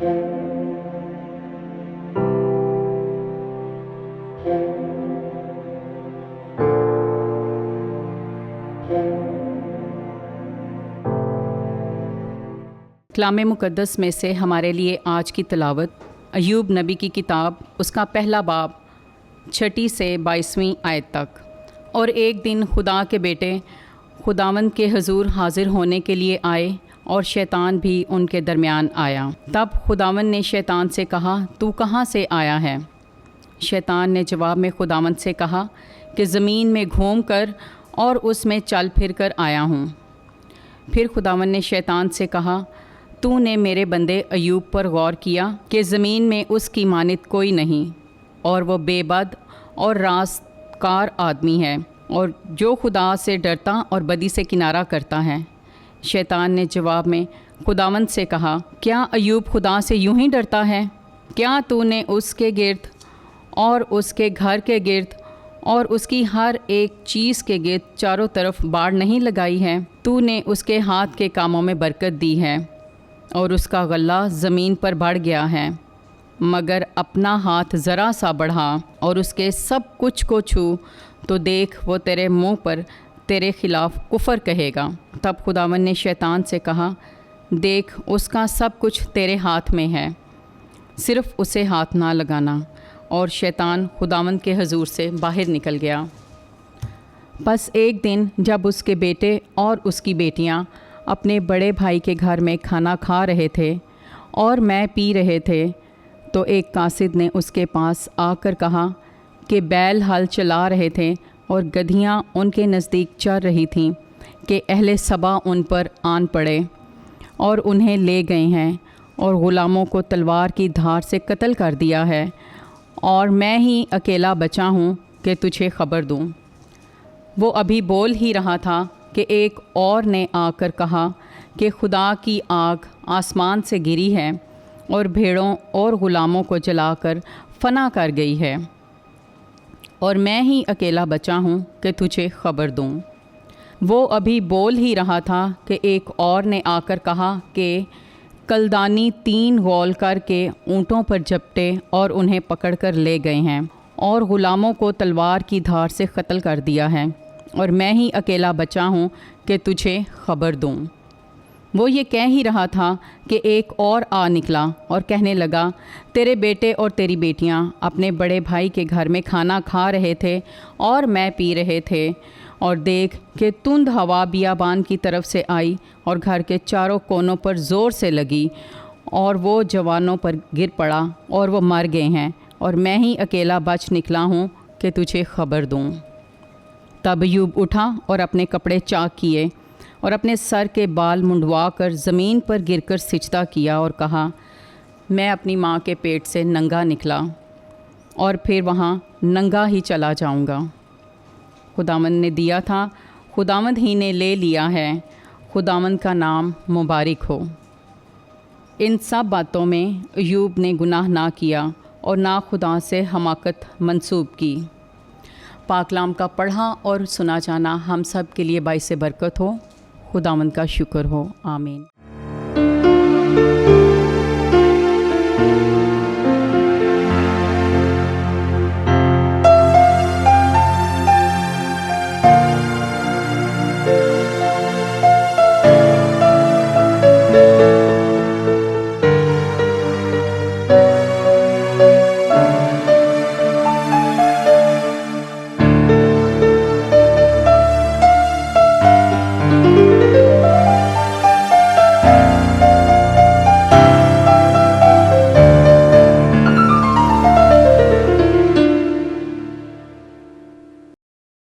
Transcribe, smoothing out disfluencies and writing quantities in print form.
کلام مقدس میں سے ہمارے لیے آج کی تلاوت ایوب نبی کی کتاب، اس کا پہلا باب 6 سے 22 آیت تک۔ اور ایک دن خدا کے بیٹے خداوند کے حضور حاضر ہونے کے لیے آئے، اور شیطان بھی ان کے درمیان آیا۔ تب خداوند نے شیطان سے کہا، تو کہاں سے آیا ہے؟ شیطان نے جواب میں خداوند سے کہا کہ زمین میں گھوم کر اور اس میں چل پھر کر آیا ہوں۔ پھر خداوند نے شیطان سے کہا، تو نے میرے بندے ایوب پر غور کیا کہ زمین میں اس کی مانند کوئی نہیں، اور وہ بے بد اور راست کار آدمی ہے، اور جو خدا سے ڈرتا اور بدی سے کنارہ کرتا ہے۔ شیطان نے جواب میں خداوند سے کہا، کیا ایوب خدا سے یوں ہی ڈرتا ہے؟ کیا تو نے اس کے گرد اور اس کے گھر کے گرد اور اس کی ہر ایک چیز کے گرد چاروں طرف باڑ نہیں لگائی ہے؟ تو نے اس کے ہاتھ کے کاموں میں برکت دی ہے، اور اس کا غلہ زمین پر بڑھ گیا ہے، مگر اپنا ہاتھ ذرا سا بڑھا اور اس کے سب کچھ کو چھو تو دیکھ وہ تیرے منہ پر تیرے خلاف کفر کہے گا۔ تب خداوند نے شیطان سے کہا، دیکھ اس کا سب کچھ تیرے ہاتھ میں ہے، صرف اسے ہاتھ نہ لگانا۔ اور شیطان خداوند کے حضور سے باہر نکل گیا۔ پس ایک دن جب اس کے بیٹے اور اس کی بیٹیاں اپنے بڑے بھائی کے گھر میں کھانا کھا رہے تھے اور میں پی رہے تھے، تو ایک قاصد نے اس کے پاس آ کر کہا کہ بیل ہل چلا رہے تھے اور گدھیاں ان کے نزدیک چر رہی تھیں کہ اہل سبا ان پر آن پڑے اور انہیں لے گئے ہیں، اور غلاموں کو تلوار کی دھار سے قتل کر دیا ہے، اور میں ہی اکیلا بچا ہوں کہ تجھے خبر دوں۔ وہ ابھی بول ہی رہا تھا کہ ایک اور نے آ کر کہا کہ خدا کی آگ آسمان سے گری ہے اور بھیڑوں اور غلاموں کو جلا کر فنا کر گئی ہے، اور میں ہی اکیلا بچا ہوں کہ تجھے خبر دوں۔ وہ ابھی بول ہی رہا تھا کہ ایک اور نے آ کر کہا کہ کلدانی 3 غول کر کے اونٹوں پر جھپٹے اور انہیں پکڑ کر لے گئے ہیں، اور غلاموں کو تلوار کی دھار سے قتل کر دیا ہے، اور میں ہی اکیلا بچا ہوں کہ تجھے خبر دوں۔ وہ یہ کہہ ہی رہا تھا کہ ایک اور آ نکلا اور کہنے لگا، تیرے بیٹے اور تیری بیٹیاں اپنے بڑے بھائی کے گھر میں کھانا کھا رہے تھے اور میں پی رہے تھے، اور دیکھ کہ تند ہوا بیابان کی طرف سے آئی اور گھر کے چاروں کونوں پر زور سے لگی، اور وہ جوانوں پر گر پڑا اور وہ مر گئے ہیں، اور میں ہی اکیلا بچ نکلا ہوں کہ تجھے خبر دوں۔ تب ایوب اٹھا اور اپنے کپڑے چاک کیے اور اپنے سر کے بال منڈوا کر زمین پر گر کر سجدہ کیا اور کہا، میں اپنی ماں کے پیٹ سے ننگا نکلا اور پھر وہاں ننگا ہی چلا جاؤں گا۔ خداوند نے دیا تھا، خداوند ہی نے لے لیا ہے، خداوند کا نام مبارک ہو۔ ان سب باتوں میں ایوب نے گناہ نہ کیا اور نہ خدا سے حماقت منسوب کی۔ پاک کلام کا پڑھا اور سنا جانا ہم سب کے لیے باعث برکت ہو۔ خداوند کا شکر ہو، آمین۔